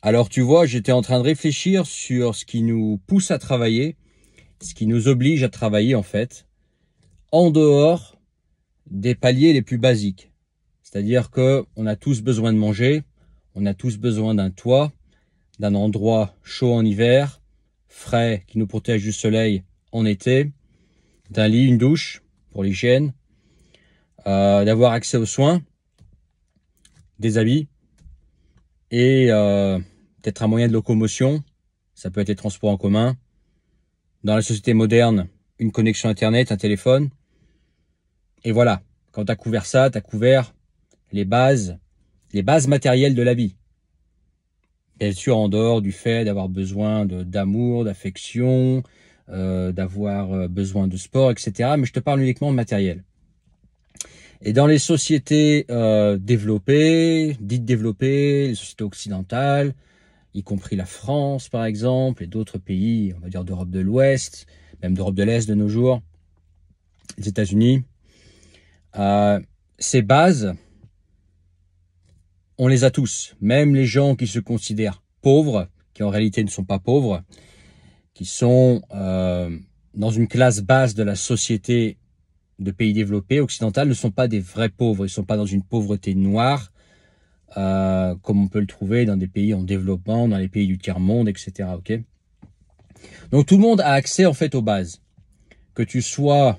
Alors tu vois, j'étais en train de réfléchir sur ce qui nous pousse à travailler, ce qui nous oblige à travailler en fait, en dehors des paliers les plus basiques. C'est-à-dire que on a tous besoin de manger, on a tous besoin d'un toit, d'un endroit chaud en hiver, frais qui nous protège du soleil en été, d'un lit, une douche pour l'hygiène, d'avoir accès aux soins, des habits et peut-être un moyen de locomotion. Ça peut être les transports en commun. Dans la société moderne, une connexion Internet, un téléphone. Et voilà, quand tu as couvert ça, tu as couvert les bases matérielles de la vie. Bien sûr, en dehors du fait d'avoir besoin d'amour, d'affection, d'avoir besoin de sport, etc. Mais je te parle uniquement de matériel. Et dans les sociétés développées, dites développées, les sociétés occidentales, y compris la France par exemple, et d'autres pays, on va dire d'Europe de l'Ouest, même d'Europe de l'Est de nos jours, les États-Unis, ces bases, on les a tous, même les gens qui se considèrent pauvres, qui en réalité ne sont pas pauvres, qui sont dans une classe basse de la société de pays développés, occidentales, ne sont pas des vrais pauvres, ils ne sont pas dans une pauvreté noire, comme on peut le trouver dans des pays en développement, dans les pays du tiers-monde, etc. Okay, donc tout le monde a accès en fait aux bases. Que tu sois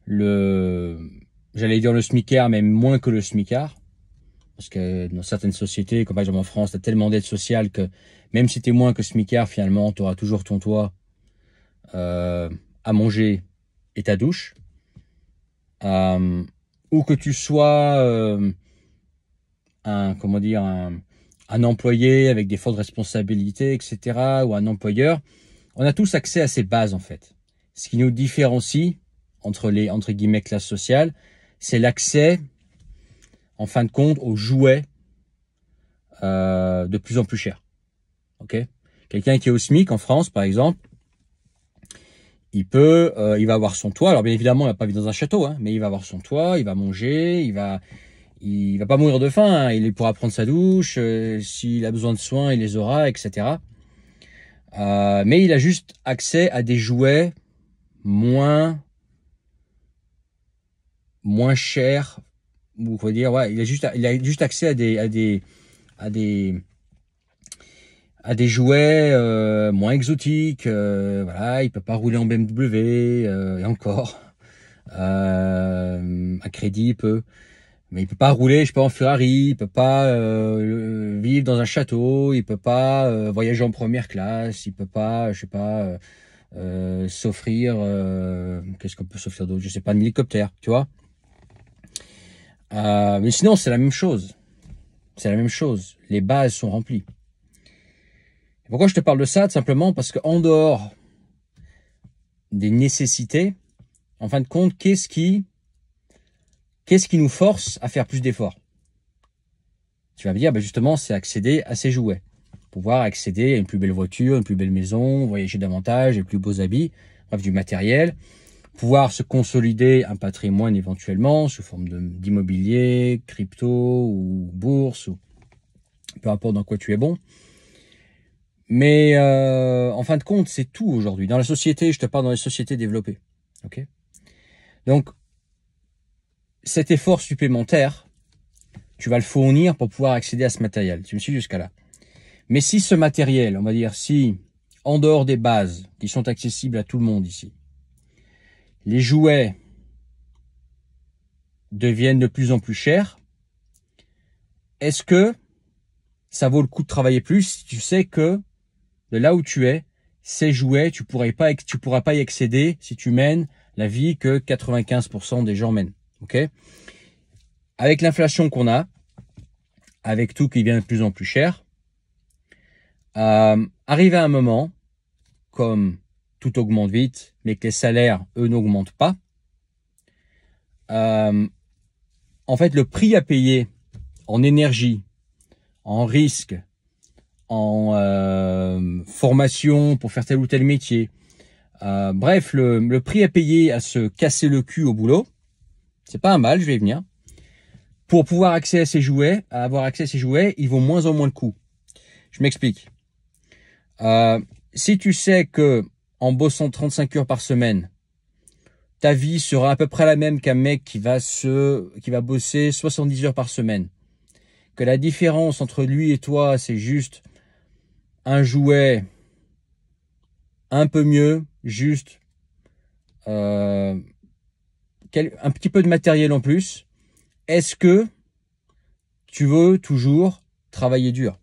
j'allais dire le smicard, mais moins que le smicard, parce que dans certaines sociétés, comme par exemple en France, tu as tellement d'aides sociales que même si tu es moins que smicard, finalement, tu auras toujours ton toit, à manger et ta douche. Ou que tu sois un employé avec des fortes responsabilités, etc., ou un employeur, on a tous accès à ces bases en fait. Ce qui nous différencie entre les entre guillemets classes sociales, c'est l'accès, en fin de compte, aux jouets de plus en plus chers. Ok, quelqu'un qui est au SMIC en France, par exemple, il va avoir son toit. Alors bien évidemment, il va pas vivre dans un château, hein, mais il va avoir son toit, il va manger, il va pas mourir de faim, hein, il pourra prendre sa douche, s'il a besoin de soins, il les aura, etc. Mais il a juste accès à des jouets moins chers, ou faut dire, ouais, il a juste accès à des jouets moins exotiques. Voilà, il peut pas rouler en BMW, et encore. À crédit, il peut. Mais il peut pas rouler, je sais pas, en Ferrari, il peut pas vivre dans un château, il peut pas voyager en première classe, il peut pas, je sais pas, s'offrir, qu'est-ce qu'on peut s'offrir d'autre, je sais pas, un hélicoptère, tu vois. Mais sinon, c'est la même chose. C'est la même chose. Les bases sont remplies. Et pourquoi je te parle de ça? Tout simplement parce qu'en dehors des nécessités, en fin de compte, qu'est-ce qui nous force à faire plus d'efforts? Tu vas me dire, ben justement, c'est accéder à ces jouets. Pouvoir accéder à une plus belle voiture, une plus belle maison, voyager davantage, les plus beaux habits, bref, du matériel. Pouvoir se consolider un patrimoine éventuellement, sous forme d'immobilier, crypto ou bourse, ou peu importe dans quoi tu es bon. Mais en fin de compte, c'est tout aujourd'hui. Dans la société, je te parle dans les sociétés développées. Okay, donc, cet effort supplémentaire, tu vas le fournir pour pouvoir accéder à ce matériel. Tu me suis jusqu'à là. Mais si ce matériel, on va dire, si en dehors des bases qui sont accessibles à tout le monde ici, les jouets deviennent de plus en plus chers, est-ce que ça vaut le coup de travailler plus si tu sais que de là où tu es, ces jouets, tu pourras pas y accéder si tu mènes la vie que 95% des gens mènent. Ok? Avec l'inflation qu'on a, avec tout qui devient de plus en plus cher, arrive à un moment, comme tout augmente vite, mais que les salaires, eux, n'augmentent pas, en fait, le prix à payer en énergie, en risque, en formation pour faire tel ou tel métier, bref, le prix à payer à se casser le cul au boulot, c'est pas un mal, je vais y venir. Pour pouvoir avoir accès à ces jouets, ils vont moins en moins le coup. Je m'explique. Si tu sais que en bossant 35 heures par semaine, ta vie sera à peu près la même qu'un mec qui va bosser 70 heures par semaine, que la différence entre lui et toi, c'est juste un jouet un peu mieux, juste un petit peu de matériel en plus, est-ce que tu veux toujours travailler dur?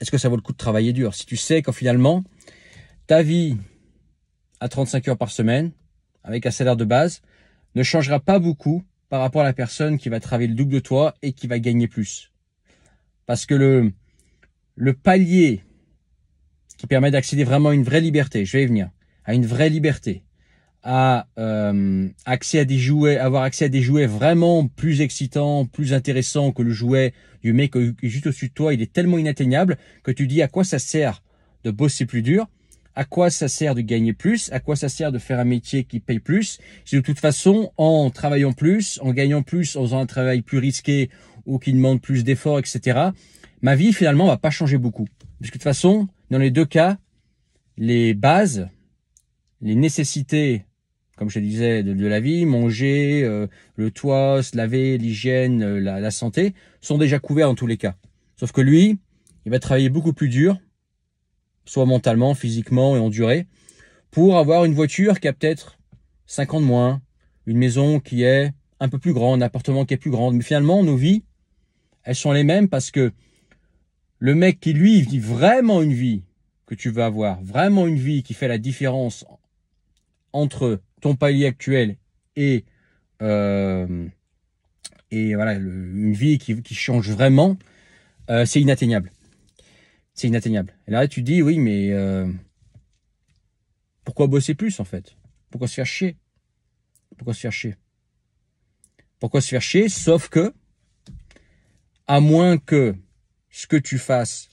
Est-ce que ça vaut le coup de travailler dur? Si tu sais qu'en finalement, ta vie à 35 heures par semaine, avec un salaire de base, ne changera pas beaucoup par rapport à la personne qui va travailler le double de toi et qui va gagner plus. Parce que le palier qui permet d'accéder vraiment à une vraie liberté, je vais y venir, à une vraie liberté, à accès à des jouets, avoir accès à des jouets vraiment plus excitants, plus intéressants que le jouet du mec qui est juste au-dessus de toi, il est tellement inatteignable que tu dis à quoi ça sert de bosser plus dur, à quoi ça sert de gagner plus, à quoi ça sert de faire un métier qui paye plus, si de toute façon, en travaillant plus, en gagnant plus, en faisant un travail plus risqué ou qui demande plus d'efforts, etc., ma vie finalement va pas changer beaucoup. Parce que de toute façon, dans les deux cas, les bases, les nécessités, comme je te disais, de la vie, manger, le toit, se laver, l'hygiène, la santé, sont déjà couverts dans tous les cas. Sauf que lui, il va travailler beaucoup plus dur, soit mentalement, physiquement et en durée, pour avoir une voiture qui a peut-être 5 ans de moins, une maison qui est un peu plus grande, un appartement qui est plus grand. Mais finalement, nos vies, elles sont les mêmes parce que le mec qui, lui, vit vraiment une vie que tu veux avoir, vraiment une vie qui fait la différence entre ton palier actuel et voilà une vie qui change vraiment, c'est inatteignable. C'est inatteignable. Et là, tu dis, oui, mais pourquoi bosser plus, en fait? Pourquoi se faire chier? Pourquoi se faire chier? Pourquoi se faire chier? Sauf que, à moins que ce que tu fasses,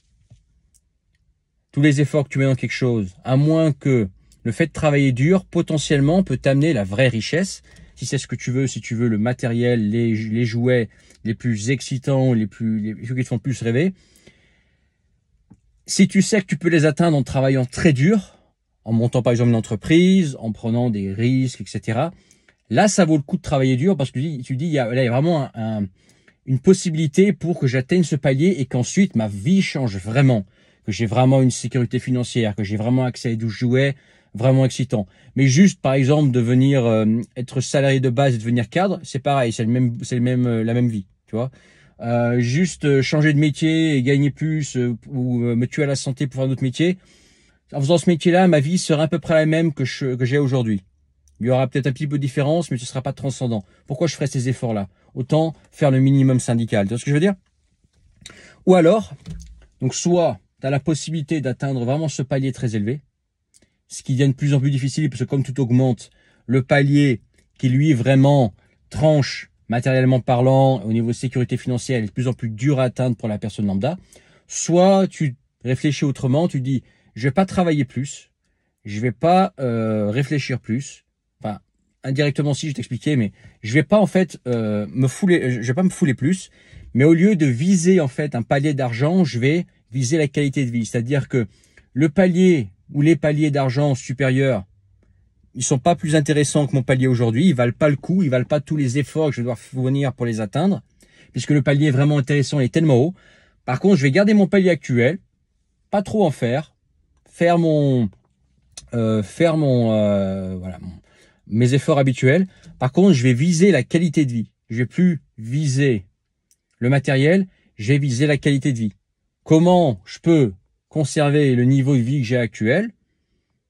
tous les efforts que tu mets dans quelque chose, à moins que le fait de travailler dur, potentiellement, peut t'amener la vraie richesse, si c'est ce que tu veux, si tu veux le matériel, les jouets les plus excitants, ceux qui te font plus rêver. Si tu sais que tu peux les atteindre en travaillant très dur, en montant par exemple une entreprise, en prenant des risques, etc., là, ça vaut le coup de travailler dur parce que tu dis, là, il y a vraiment une possibilité pour que j'atteigne ce palier et qu'ensuite ma vie change vraiment, que j'ai vraiment une sécurité financière, que j'ai vraiment accès à des jouets vraiment excitants. Mais juste, par exemple, de venir être salarié de base et devenir cadre, c'est pareil, c'est la même vie, tu vois. Juste changer de métier et gagner plus ou me tuer à la santé pour faire un autre métier. En faisant ce métier-là, ma vie sera à peu près la même que j'ai aujourd'hui. Il y aura peut-être un petit peu de différence, mais ce ne sera pas transcendant. Pourquoi je ferais ces efforts-là? Autant faire le minimum syndical. Tu vois ce que je veux dire? Ou alors, donc soit tu as la possibilité d'atteindre vraiment ce palier très élevé, ce qui devient de plus en plus difficile parce que comme tout augmente, le palier qui lui vraiment tranche matériellement parlant, au niveau de sécurité financière, est de plus en plus dur à atteindre pour la personne lambda. Soit tu réfléchis autrement, tu dis je vais pas travailler plus, je vais pas réfléchir plus. Enfin, indirectement si je t'expliquais, mais je vais pas en fait je vais pas me fouler plus, mais au lieu de viser en fait un palier d'argent, je vais viser la qualité de vie. C'est-à-dire que le palier ou les paliers d'argent supérieurs, ils sont pas plus intéressants que mon palier aujourd'hui, ils valent pas le coup, ils valent pas tous les efforts que je dois fournir pour les atteindre, puisque le palier vraiment intéressant est tellement haut. Par contre, je vais garder mon palier actuel, pas trop en faire mes efforts habituels. Par contre, je vais viser la qualité de vie. Je vais plus viser le matériel, je vais viser la qualité de vie. Comment je peux conserver le niveau de vie que j'ai actuel,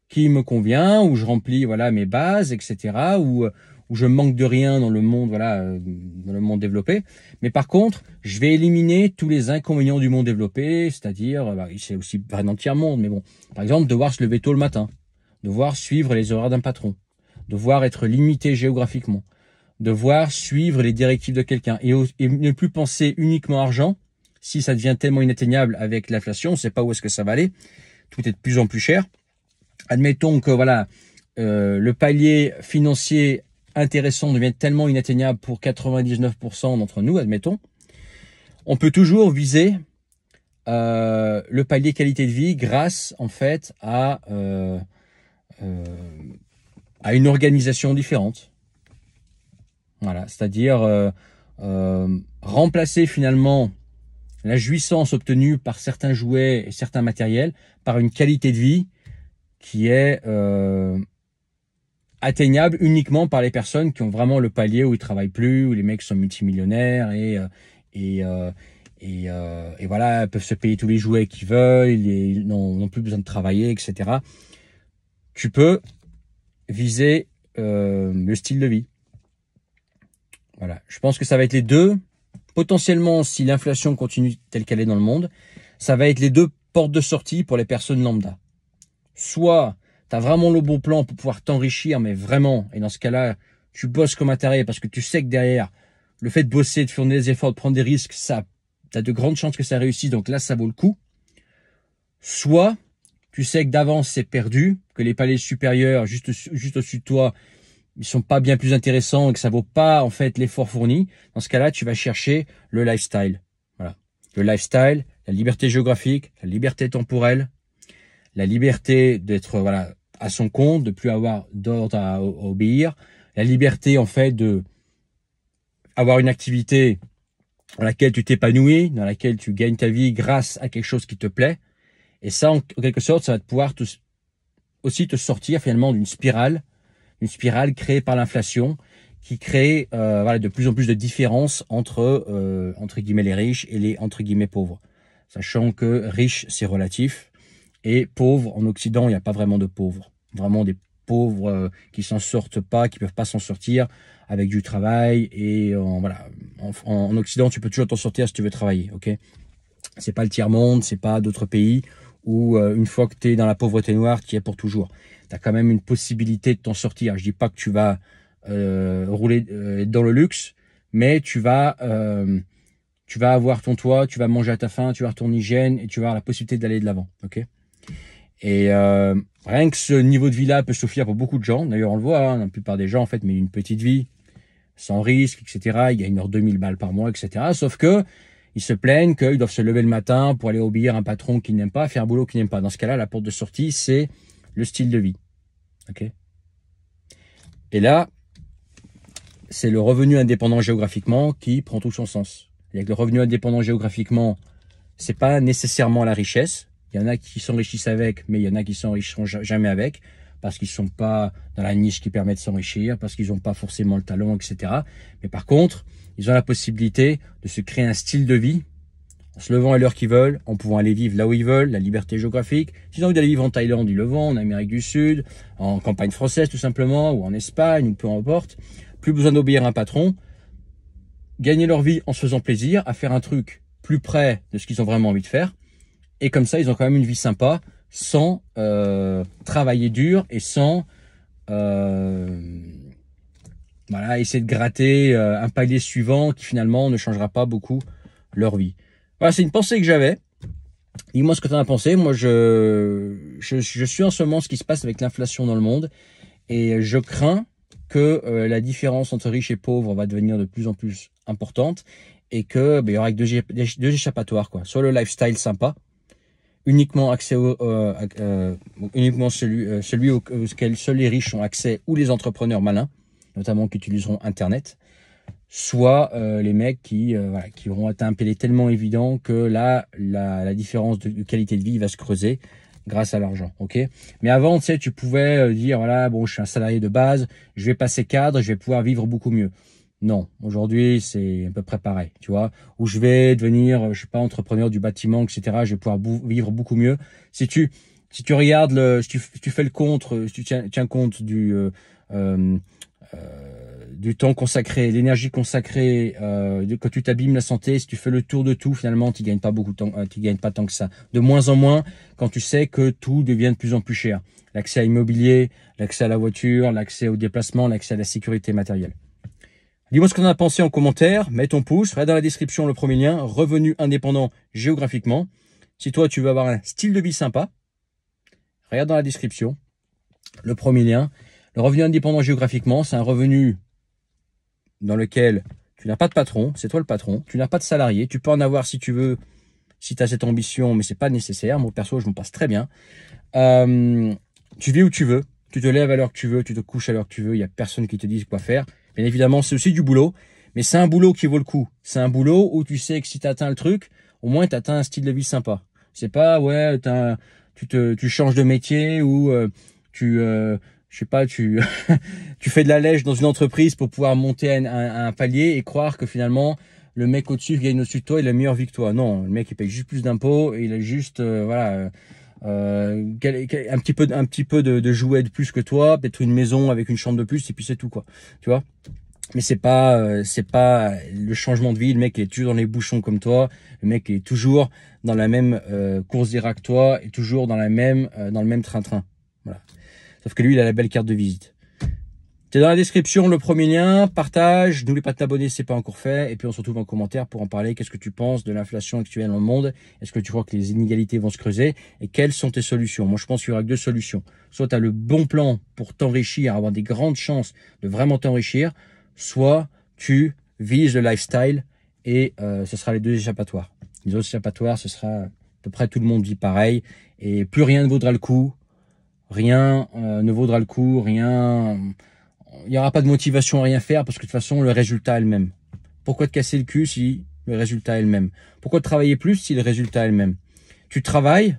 qui me convient, où je remplis voilà mes bases, etc., où je manque de rien dans le monde dans le monde développé. Mais par contre, je vais éliminer tous les inconvénients du monde développé, c'est-à-dire c'est aussi pas dans le tiers monde, mais bon, par exemple devoir se lever tôt le matin, devoir suivre les horaires d'un patron, devoir être limité géographiquement, devoir suivre les directives de quelqu'un et ne plus penser uniquement argent. Si ça devient tellement inatteignable avec l'inflation, on ne sait pas où est-ce que ça va aller, tout est de plus en plus cher. Admettons que le palier financier intéressant devient tellement inatteignable pour 99% d'entre nous, admettons. On peut toujours viser le palier qualité de vie grâce en fait à une organisation différente. Voilà, c'est-à-dire remplacer finalement la jouissance obtenue par certains jouets et certains matériels par une qualité de vie qui est atteignable uniquement par les personnes qui ont vraiment le palier où ils travaillent plus, où les mecs sont multimillionnaires et voilà, peuvent se payer tous les jouets qu'ils veulent, ils n'ont plus besoin de travailler, etc. Tu peux viser le style de vie. Voilà, je pense que ça va être les deux. Potentiellement, si l'inflation continue telle qu'elle est dans le monde, ça va être les deux portes de sortie pour les personnes lambda. Soit tu as vraiment le bon plan pour pouvoir t'enrichir, mais vraiment, et dans ce cas-là, tu bosses comme un taré parce que tu sais que derrière, le fait de bosser, de fournir des efforts, de prendre des risques, ça, tu as de grandes chances que ça réussisse, donc là, ça vaut le coup. Soit tu sais que d'avance, c'est perdu, que les paliers supérieurs, juste au-dessus de toi, ils sont pas bien plus intéressants et que ça vaut pas en fait l'effort fourni. Dans ce cas-là, tu vas chercher le lifestyle. Voilà, le lifestyle, la liberté géographique, la liberté temporelle, la liberté d'être voilà à son compte, de plus avoir d'ordre à obéir, la liberté en fait de avoir une activité dans laquelle tu t'épanouis, dans laquelle tu gagnes ta vie grâce à quelque chose qui te plaît. Et ça, en quelque sorte, ça va te pouvoir aussi te sortir finalement d'une spirale créée par l'inflation qui crée voilà, de plus en plus de différences entre guillemets les riches et les entre guillemets pauvres. Sachant que riche, c'est relatif, et pauvre, en Occident, il n'y a pas vraiment de pauvres. Vraiment des pauvres qui s'en sortent pas, qui peuvent pas s'en sortir avec du travail. Et voilà, en Occident, tu peux toujours t'en sortir si tu veux travailler. Ok, c'est pas le tiers-monde, c'est pas d'autres pays où une fois que tu es dans la pauvreté noire, tu y es pour toujours. Tu as quand même une possibilité de t'en sortir. Je dis pas que tu vas rouler dans le luxe, mais tu vas avoir ton toit, tu vas manger à ta faim, tu vas avoir ton hygiène et tu vas avoir la possibilité d'aller de l'avant. Ok. Et rien que ce niveau de vie-là peut suffire pour beaucoup de gens. D'ailleurs, on le voit, hein, la plupart des gens en fait, mais une petite vie, sans risque, etc. Ils gagnent leurs 2000 balles par mois, etc. Sauf que ils se plaignent qu'ils doivent se lever le matin pour aller obéir à un patron qu'ils n'aiment pas, faire un boulot qu'ils n'aiment pas. Dans ce cas-là, la porte de sortie, c'est le style de vie. Okay. Et là, c'est le revenu indépendant géographiquement qui prend tout son sens. Avec le revenu indépendant géographiquement, c'est pas nécessairement la richesse. Il y en a qui s'enrichissent avec, mais il y en a qui s'enrichiront jamais avec, parce qu'ils sont pas dans la niche qui permet de s'enrichir, parce qu'ils n'ont pas forcément le talent, etc. Mais par contre, ils ont la possibilité de se créer un style de vie en se levant à l'heure qu'ils veulent, en pouvant aller vivre là où ils veulent, la liberté géographique. S'ils ont envie d'aller vivre en Thaïlande, ils le vont, en Amérique du Sud, en campagne française tout simplement, ou en Espagne, ou peu importe. Plus besoin d'obéir à un patron. Gagner leur vie en se faisant plaisir, à faire un truc plus près de ce qu'ils ont vraiment envie de faire. Et comme ça, ils ont quand même une vie sympa, sans travailler dur et sans voilà, essayer de gratter un palier suivant qui finalement ne changera pas beaucoup leur vie. Voilà, c'est une pensée que j'avais. Dis-moi ce que tu en as pensé. Moi, je suis en ce moment ce qui se passe avec l'inflation dans le monde, et je crains que la différence entre riches et pauvres va devenir de plus en plus importante, et que il y aura deux échappatoires, quoi. Soit le lifestyle sympa, uniquement accès uniquement celui auquel seuls les riches ont accès, ou les entrepreneurs malins, notamment qui utiliseront Internet, soit les mecs qui auront atteint un palier tellement évident que là, la différence de qualité de vie va se creuser grâce à l'argent. Ok. Mais avant, tu sais, tu pouvais dire, voilà, bon, je suis un salarié de base, je vais passer cadre, je vais pouvoir vivre beaucoup mieux. Non, aujourd'hui, c'est à peu près pareil, tu vois, où je vais devenir, je sais pas, entrepreneur du bâtiment, etc. Je vais pouvoir vivre beaucoup mieux. Si tu regardes si tu fais le compte, si tu tiens compte du temps consacré, l'énergie consacrée, quand tu t'abîmes la santé, si tu fais le tour de tout, finalement, tu gagnes pas beaucoup de temps, tu gagnes pas tant que ça. De moins en moins, quand tu sais que tout devient de plus en plus cher. L'accès à l'immobilier, l'accès à la voiture, l'accès au déplacement, l'accès à la sécurité matérielle. Dis-moi ce que tu en as pensé en commentaire, mets ton pouce, regarde dans la description le premier lien, revenu indépendant géographiquement. Si toi tu veux avoir un style de vie sympa, regarde dans la description le premier lien. Le revenu indépendant géographiquement, c'est un revenu dans lequel tu n'as pas de patron, c'est toi le patron, tu n'as pas de salarié, tu peux en avoir si tu veux si tu as cette ambition, mais c'est pas nécessaire. Moi, perso, je m'en passe très bien. Tu vis où tu veux, tu te lèves à l'heure que tu veux, tu te couches à l'heure que tu veux, il n'y a personne qui te dise quoi faire. Bien évidemment, c'est aussi du boulot, mais c'est un boulot qui vaut le coup. C'est un boulot où tu sais que si tu atteins le truc, au moins tu atteins un style de vie sympa. C'est pas, ouais, tu changes de métier ou je sais pas, tu fais de la lèche dans une entreprise pour pouvoir monter un palier et croire que finalement le mec au-dessus qui gagne au-dessus de toi, il a meilleure vie que toi. Non, le mec il paye juste plus d'impôts et il a juste voilà un petit peu de jouets de plus que toi, peut-être une maison avec une chambre de plus et puis c'est tout quoi. Tu vois? Mais c'est pas le changement de vie. Le mec il est toujours dans les bouchons comme toi. Le mec il est toujours dans la même course d'Irak que toi et toujours dans le même train-train. Voilà. Sauf que lui il a la belle carte de visite. C'est dans la description le premier lien, partage, n'oublie pas de t'abonner si c'est pas encore fait, et puis on se retrouve en commentaire pour en parler. Qu'est-ce que tu penses de l'inflation actuelle dans le monde? Est-ce que tu crois que les inégalités vont se creuser? Et quelles sont tes solutions? Moi je pense qu'il y aura que deux solutions. Soit tu as le bon plan pour t'enrichir, avoir des grandes chances de vraiment t'enrichir, soit tu vises le lifestyle et ce sera les deux échappatoires. Les autres échappatoires, ce sera à peu près tout le monde vit pareil, et plus rien ne vaudra le coup, rien ne vaudra le coup, rien... Il n'y aura pas de motivation à rien faire parce que de toute façon, le résultat est le même. Pourquoi te casser le cul si le résultat est le même? Pourquoi travailler plus si le résultat est le même? Tu travailles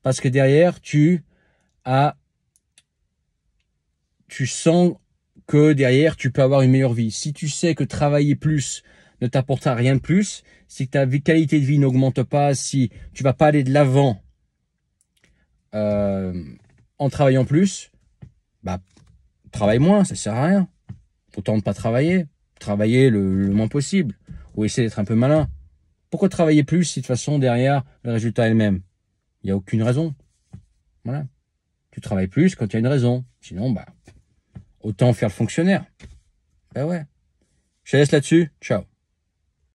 parce que derrière, tu sens que derrière, tu peux avoir une meilleure vie. Si tu sais que travailler plus ne t'apportera rien de plus, si ta qualité de vie n'augmente pas, si tu vas pas aller de l'avant en travaillant plus, bah travaille moins, ça sert à rien. Autant ne pas travailler. Travailler le moins possible. Ou essayer d'être un peu malin. Pourquoi travailler plus si de toute façon derrière le résultat est le même? Il n'y a aucune raison. Voilà. Tu travailles plus quand il y a une raison. Sinon, bah, autant faire le fonctionnaire. Ben ouais. Je te laisse là-dessus. Ciao.